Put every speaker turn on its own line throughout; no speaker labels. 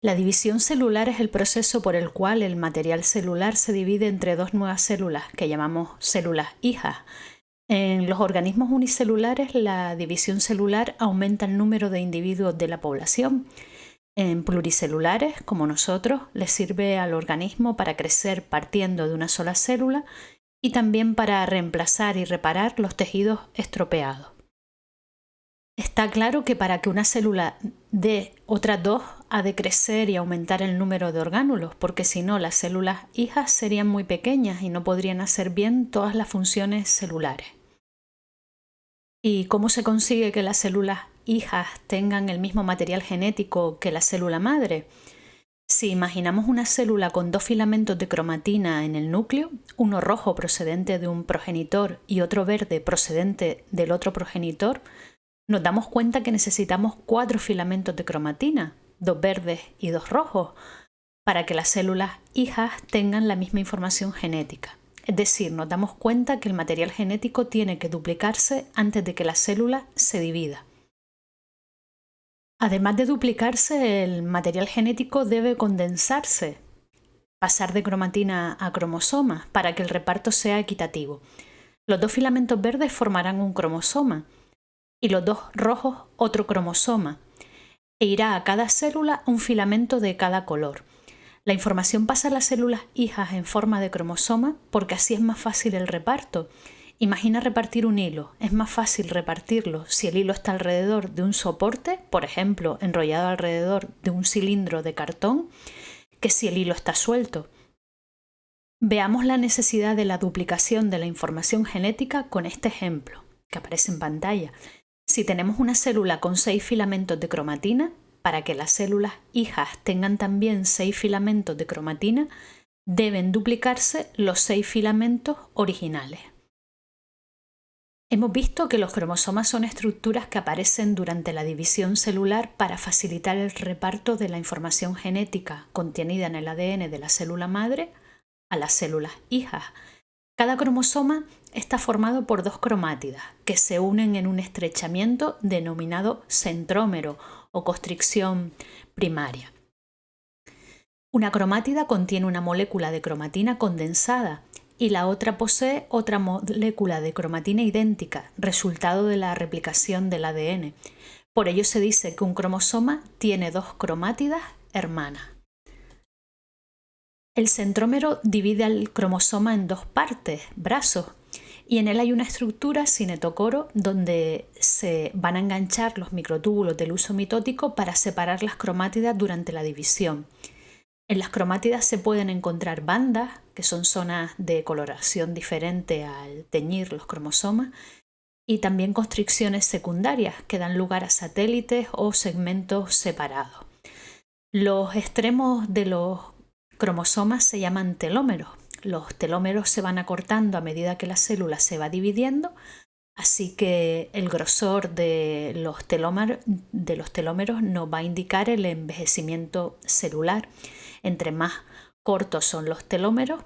La división celular es el proceso por el cual el material celular se divide entre dos nuevas células que llamamos células hijas. En los organismos unicelulares, la división celular aumenta el número de individuos de la población. En pluricelulares, como nosotros, les sirve al organismo para crecer partiendo de una sola célula y también para reemplazar y reparar los tejidos estropeados. Está claro que para que una célula dé otras dos ha de crecer y aumentar el número de orgánulos, porque si no las células hijas serían muy pequeñas y no podrían hacer bien todas las funciones celulares. ¿Y cómo se consigue que las células hijas tengan el mismo material genético que la célula madre? Si imaginamos una célula con dos filamentos de cromatina en el núcleo, uno rojo procedente de un progenitor y otro verde procedente del otro progenitor, nos damos cuenta que necesitamos 4 filamentos de cromatina, 2 verdes y 2 rojos, para que las células hijas tengan la misma información genética. Es decir, nos damos cuenta que el material genético tiene que duplicarse antes de que la célula se divida. Además de duplicarse, el material genético debe condensarse, pasar de cromatina a cromosomas para que el reparto sea equitativo. Los 2 filamentos verdes formarán un cromosoma y los 2 rojos otro cromosoma, e irá a cada célula un filamento de cada color. La información pasa a las células hijas en forma de cromosoma porque así es más fácil el reparto. Imagina repartir un hilo. Es más fácil repartirlo si el hilo está alrededor de un soporte, por ejemplo, enrollado alrededor de un cilindro de cartón, que si el hilo está suelto. Veamos la necesidad de la duplicación de la información genética con este ejemplo, que aparece en pantalla. Si tenemos una célula con 6 filamentos de cromatina, para que las células hijas tengan también 6 filamentos de cromatina, deben duplicarse los 6 filamentos originales. Hemos visto que los cromosomas son estructuras que aparecen durante la división celular para facilitar el reparto de la información genética contenida en el ADN de la célula madre a las células hijas. Cada cromosoma está formado por 2 cromátidas que se unen en un estrechamiento denominado centrómero o constricción primaria. Una cromátida contiene una molécula de cromatina condensada y la otra posee otra molécula de cromatina idéntica, resultado de la replicación del ADN. Por ello se dice que un cromosoma tiene 2 cromátidas hermanas. El centrómero divide al cromosoma en 2 partes, brazos, y en él hay una estructura cinetocoro donde se van a enganchar los microtúbulos del huso mitótico para separar las cromátidas durante la división. En las cromátidas se pueden encontrar bandas, que son zonas de coloración diferente al teñir los cromosomas, y también constricciones secundarias que dan lugar a satélites o segmentos separados. Los extremos de los cromosomas se llaman telómeros. Los telómeros se van acortando a medida que la célula se va dividiendo, así que el grosor de los telómeros nos va a indicar el envejecimiento celular. Entre más cortos son los telómeros,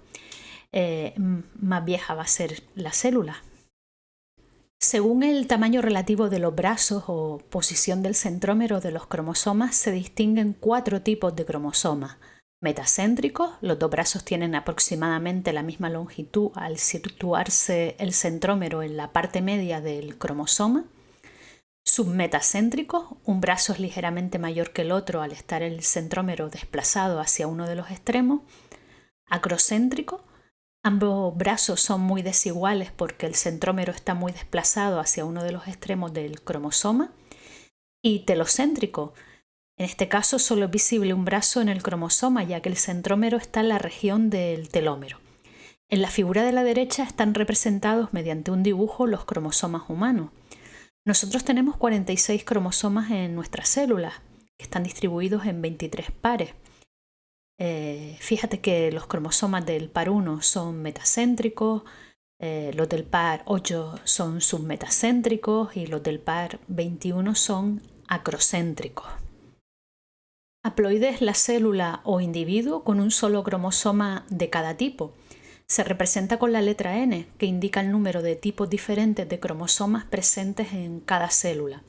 más vieja va a ser la célula. Según el tamaño relativo de los brazos o posición del centrómero de los cromosomas, se distinguen 4 tipos de cromosomas. Metacéntricos, los 2 brazos tienen aproximadamente la misma longitud al situarse el centrómero en la parte media del cromosoma. Submetacéntricos, un brazo es ligeramente mayor que el otro al estar el centrómero desplazado hacia uno de los extremos. Acrocéntricos, ambos brazos son muy desiguales porque el centrómero está muy desplazado hacia uno de los extremos del cromosoma. Y telocéntrico, en este caso solo es visible un brazo en el cromosoma ya que el centrómero está en la región del telómero. En la figura de la derecha están representados mediante un dibujo los cromosomas humanos. Nosotros tenemos 46 cromosomas en nuestras células, que están distribuidos en 23 pares. Fíjate que los cromosomas del par 1 son metacéntricos, los del par 8 son submetacéntricos y los del par 21 son acrocéntricos. Haploide es la célula o individuo con un solo cromosoma de cada tipo. Se representa con la letra N, que indica el número de tipos diferentes de cromosomas presentes en cada célula.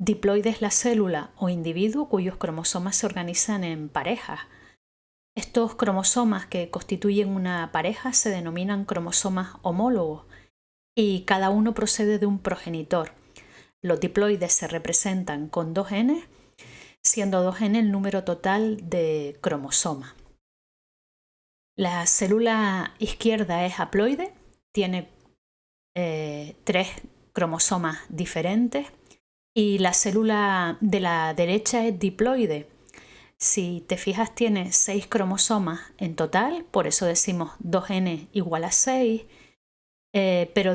Diploide es la célula o individuo cuyos cromosomas se organizan en parejas. Estos cromosomas que constituyen una pareja se denominan cromosomas homólogos y cada uno procede de un progenitor. Los diploides se representan con 2 genes, siendo 2 genes el número total de cromosomas. La célula izquierda es haploide, tiene 3 cromosomas diferentes, y la célula de la derecha es diploide. Si te fijas, tiene 6 cromosomas en total, por eso decimos 2n igual a 6, pero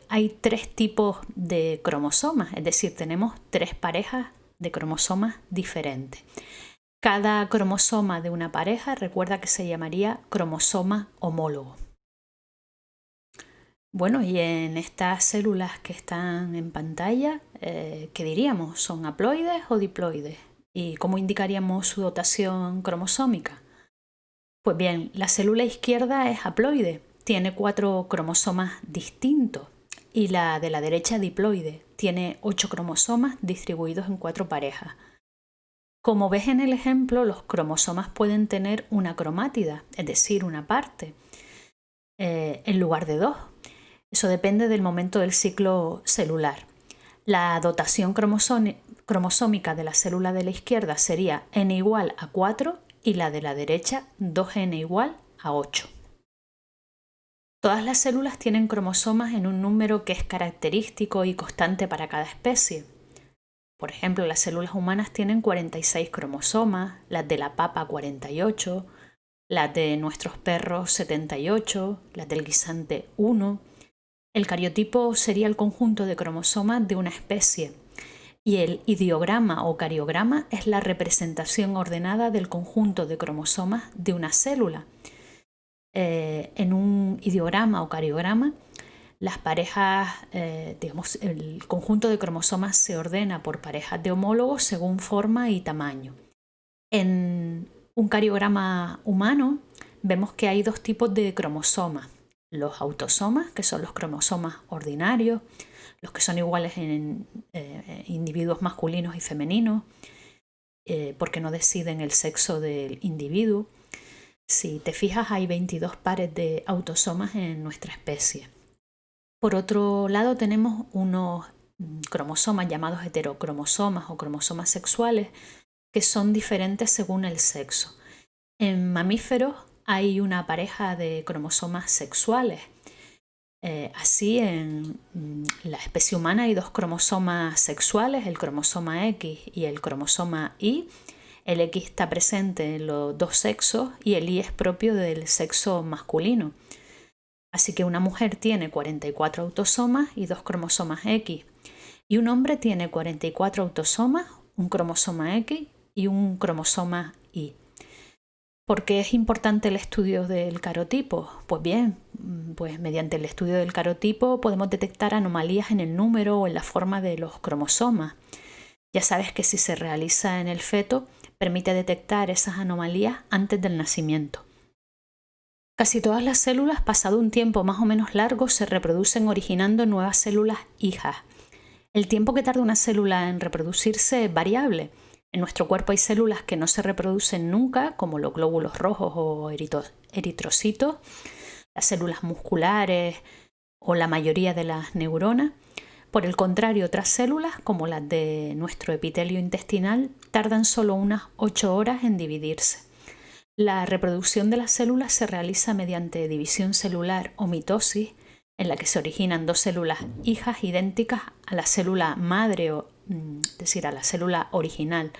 hay 3 tipos de cromosomas, es decir, tenemos 3 parejas de cromosomas diferentes. Cada cromosoma de una pareja, recuerda que se llamaría cromosoma homólogo. Bueno, y en estas células que están en pantalla, ¿qué diríamos? ¿Son haploides o diploides? ¿Y cómo indicaríamos su dotación cromosómica? Pues bien, la célula izquierda es haploide, tiene 4 cromosomas distintos, y la de la derecha diploide, tiene 8 cromosomas distribuidos en 4 parejas. Como ves en el ejemplo, los cromosomas pueden tener una cromátida, es decir, una parte, en lugar de 2. Eso depende del momento del ciclo celular. La dotación cromosómica de la célula de la izquierda sería n igual a 4 y la de la derecha 2n igual a 8. Todas las células tienen cromosomas en un número que es característico y constante para cada especie. Por ejemplo, las células humanas tienen 46 cromosomas, las de la papa 48, las de nuestros perros 78, las del guisante 1. El cariotipo sería el conjunto de cromosomas de una especie y el ideograma o cariograma es la representación ordenada del conjunto de cromosomas de una célula. En un ideograma o cariograma, las parejas, el conjunto de cromosomas se ordena por parejas de homólogos según forma y tamaño. En un cariograma humano vemos que hay 2 tipos de cromosomas. Los autosomas, que son los cromosomas ordinarios, los que son iguales en individuos masculinos y femeninos, porque no deciden el sexo del individuo. Si te fijas, hay 22 pares de autosomas en nuestra especie. Por otro lado, tenemos unos cromosomas llamados heterocromosomas o cromosomas sexuales que son diferentes según el sexo. En mamíferos hay una pareja de cromosomas sexuales. Así, en la especie humana hay 2 cromosomas sexuales, el cromosoma X y el cromosoma Y. El X está presente en los 2 sexos y el Y es propio del sexo masculino. Así que una mujer tiene 44 autosomas y 2 cromosomas X. Y un hombre tiene 44 autosomas, un cromosoma X y un cromosoma Y. ¿Por qué es importante el estudio del carotipo? Pues bien, mediante el estudio del carotipo podemos detectar anomalías en el número o en la forma de los cromosomas. Ya sabes que si se realiza en el feto, permite detectar esas anomalías antes del nacimiento. Casi todas las células, pasado un tiempo más o menos largo, se reproducen originando nuevas células hijas. El tiempo que tarda una célula en reproducirse es variable. En nuestro cuerpo hay células que no se reproducen nunca, como los glóbulos rojos o eritrocitos, las células musculares o la mayoría de las neuronas. Por el contrario, otras células, como las de nuestro epitelio intestinal, tardan solo unas 8 horas en dividirse. La reproducción de las células se realiza mediante división celular o mitosis, en la que se originan 2 células hijas idénticas a la célula madre, es decir, a la célula original.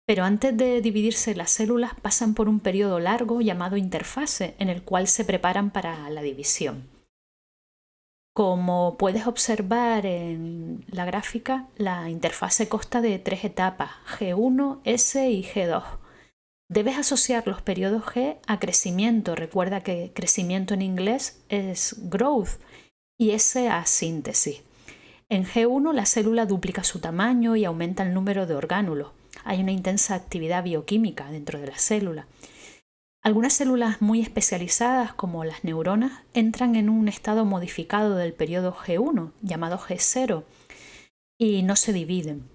Pero antes de dividirse las células pasan por un periodo largo llamado interfase, en el cual se preparan para la división. Como puedes observar en la gráfica, la interfase consta de 3 etapas, G1, S y G2. Debes asociar los periodos G a crecimiento. Recuerda que crecimiento en inglés es growth y S a síntesis. En G1 la célula duplica su tamaño y aumenta el número de orgánulos. Hay una intensa actividad bioquímica dentro de la célula. Algunas células muy especializadas, como las neuronas, entran en un estado modificado del periodo G1, llamado G0, y no se dividen.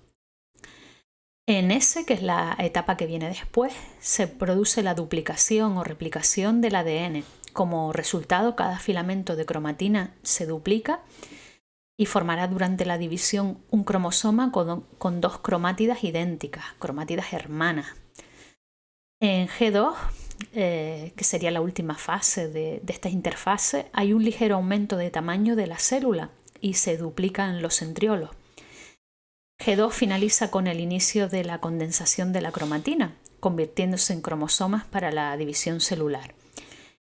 En S, que es la etapa que viene después, se produce la duplicación o replicación del ADN. Como resultado, cada filamento de cromatina se duplica y formará durante la división un cromosoma con dos cromátidas idénticas, cromátidas hermanas. En G2, que sería la última fase de esta interfase, hay un ligero aumento de tamaño de la célula y se duplican los centriolos. G2 finaliza con el inicio de la condensación de la cromatina, convirtiéndose en cromosomas para la división celular.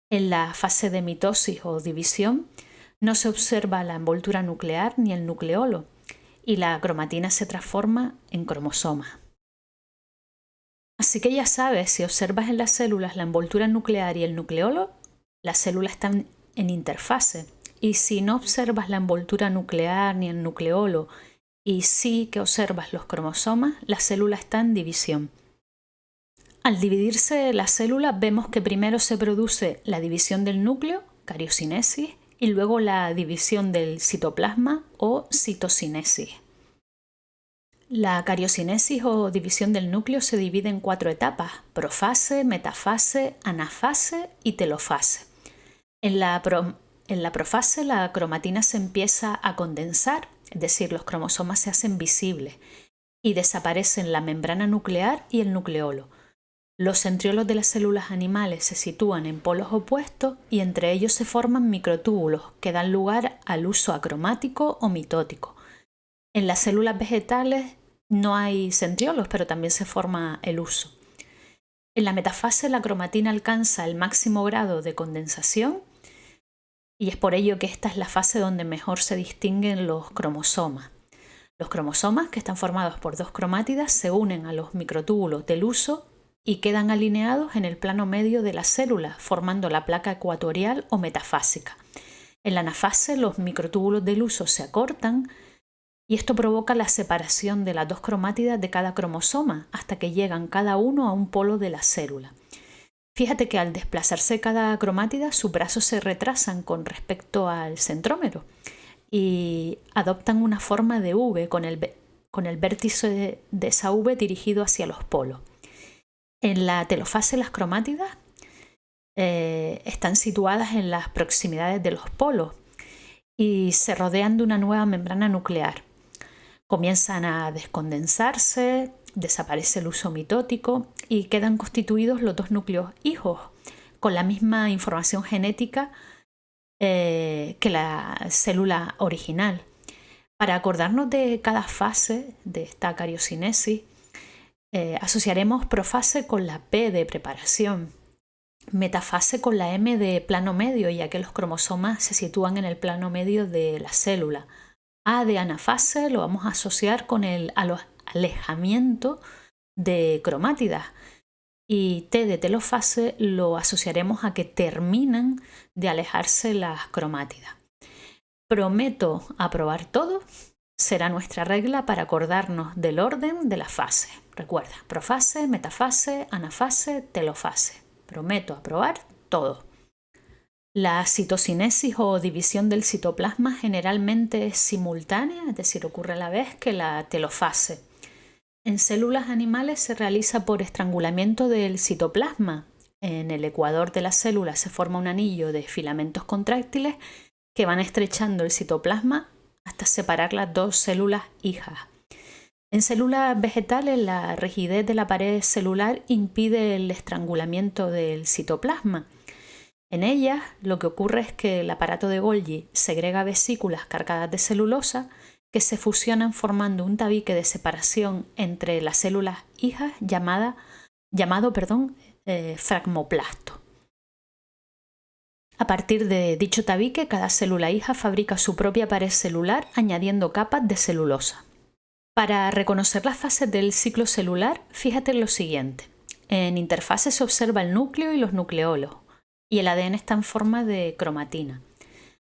En la fase de mitosis o división no se observa la envoltura nuclear ni el nucleolo y la cromatina se transforma en cromosomas. Así que ya sabes, si observas en las células la envoltura nuclear y el nucleolo, las células están en interfase. Y si no observas la envoltura nuclear ni el nucleolo y sí que observas los cromosomas, la célula está en división. Al dividirse la célula vemos que primero se produce la división del núcleo, cariocinesis, y luego la división del citoplasma o citocinesis. La cariocinesis o división del núcleo se divide en 4 etapas: profase, metafase, anafase y telofase. En la profase la cromatina se empieza a condensar, es decir, los cromosomas se hacen visibles y desaparecen la membrana nuclear y el nucleolo. Los centriolos de las células animales se sitúan en polos opuestos y entre ellos se forman microtúbulos que dan lugar al uso acromático o mitótico. En las células vegetales no hay centriolos, pero también se forma el uso. En la metafase la cromatina alcanza el máximo grado de condensación y es por ello que esta es la fase donde mejor se distinguen los cromosomas. Los cromosomas, que están formados por dos cromátidas, se unen a los microtúbulos del uso y quedan alineados en el plano medio de la célula, formando la placa ecuatorial o metafásica. En la anafase los microtúbulos del uso se acortan y esto provoca la separación de las dos cromátidas de cada cromosoma hasta que llegan cada uno a un polo de la célula. Fíjate que al desplazarse cada cromátida sus brazos se retrasan con respecto al centrómero y adoptan una forma de V con el vértice de esa V dirigido hacia los polos. En la telofase las cromátidas están situadas en las proximidades de los polos y se rodean de una nueva membrana nuclear. Comienzan a descondensarse, desaparece el uso mitótico y quedan constituidos los dos núcleos hijos con la misma información genética que la célula original. Para acordarnos de cada fase de esta cariocinesis, asociaremos profase con la P de preparación, metafase con la M de plano medio, ya que los cromosomas se sitúan en el plano medio de la célula. A de anafase lo vamos a asociar con el alejamiento de cromátidas y T de telofase lo asociaremos a que terminan de alejarse las cromátidas. Prometo aprobar todo. Será nuestra regla para acordarnos del orden de las fases. Recuerda, profase, metafase, anafase, telofase. Prometo aprobar todo. La citocinesis o división del citoplasma generalmente es simultánea, es decir, ocurre a la vez que la telofase. En células animales se realiza por estrangulamiento del citoplasma. En el ecuador de la célula se forma un anillo de filamentos contráctiles que van estrechando el citoplasma hasta separar las dos células hijas. En células vegetales, la rigidez de la pared celular impide el estrangulamiento del citoplasma. En ellas, lo que ocurre es que el aparato de Golgi segrega vesículas cargadas de celulosa que se fusionan formando un tabique de separación entre las células hijas llamado fragmoplasto. A partir de dicho tabique, cada célula hija fabrica su propia pared celular añadiendo capas de celulosa. Para reconocer las fases del ciclo celular, fíjate en lo siguiente. En interfase se observa el núcleo y los nucleolos, y el ADN está en forma de cromatina.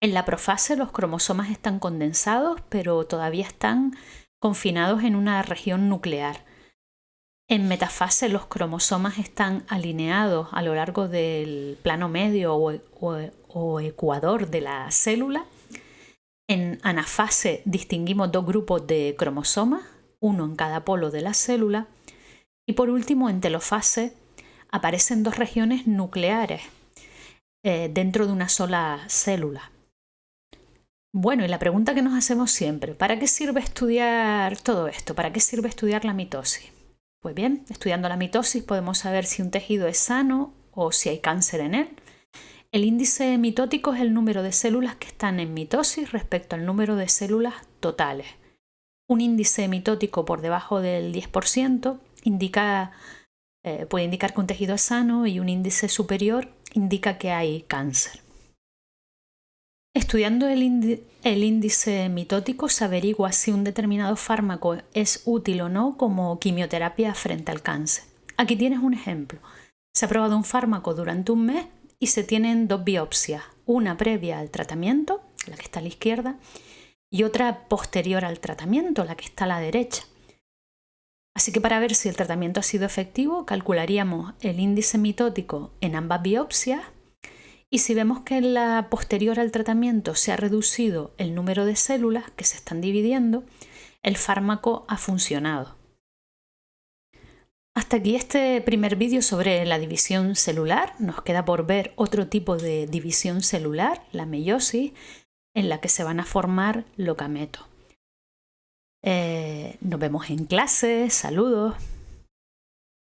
En la profase los cromosomas están condensados, pero todavía están confinados en una región nuclear. En metafase los cromosomas están alineados a lo largo del plano medio o ecuador de la célula. En anafase distinguimos dos grupos de cromosomas, uno en cada polo de la célula. Y por último, en telofase aparecen 2 regiones nucleares dentro de una sola célula. Bueno, y la pregunta que nos hacemos siempre, ¿para qué sirve estudiar todo esto? ¿Para qué sirve estudiar la mitosis? Pues bien, estudiando la mitosis podemos saber si un tejido es sano o si hay cáncer en él. El índice mitótico es el número de células que están en mitosis respecto al número de células totales. Un índice mitótico por debajo del 10% puede indicar que un tejido es sano, y un índice superior indica que hay cáncer. Estudiando el índice mitótico se averigua si un determinado fármaco es útil o no como quimioterapia frente al cáncer. Aquí tienes un ejemplo. Se ha probado un fármaco durante un mes y se tienen 2 biopsias, una previa al tratamiento, la que está a la izquierda, y otra posterior al tratamiento, la que está a la derecha. Así que para ver si el tratamiento ha sido efectivo, calcularíamos el índice mitótico en ambas biopsias, y si vemos que en la posterior al tratamiento se ha reducido el número de células que se están dividiendo, el fármaco ha funcionado. Hasta aquí este primer vídeo sobre la división celular. Nos queda por ver otro tipo de división celular, la meiosis, en la que se van a formar los gametos. Nos vemos en clase. Saludos.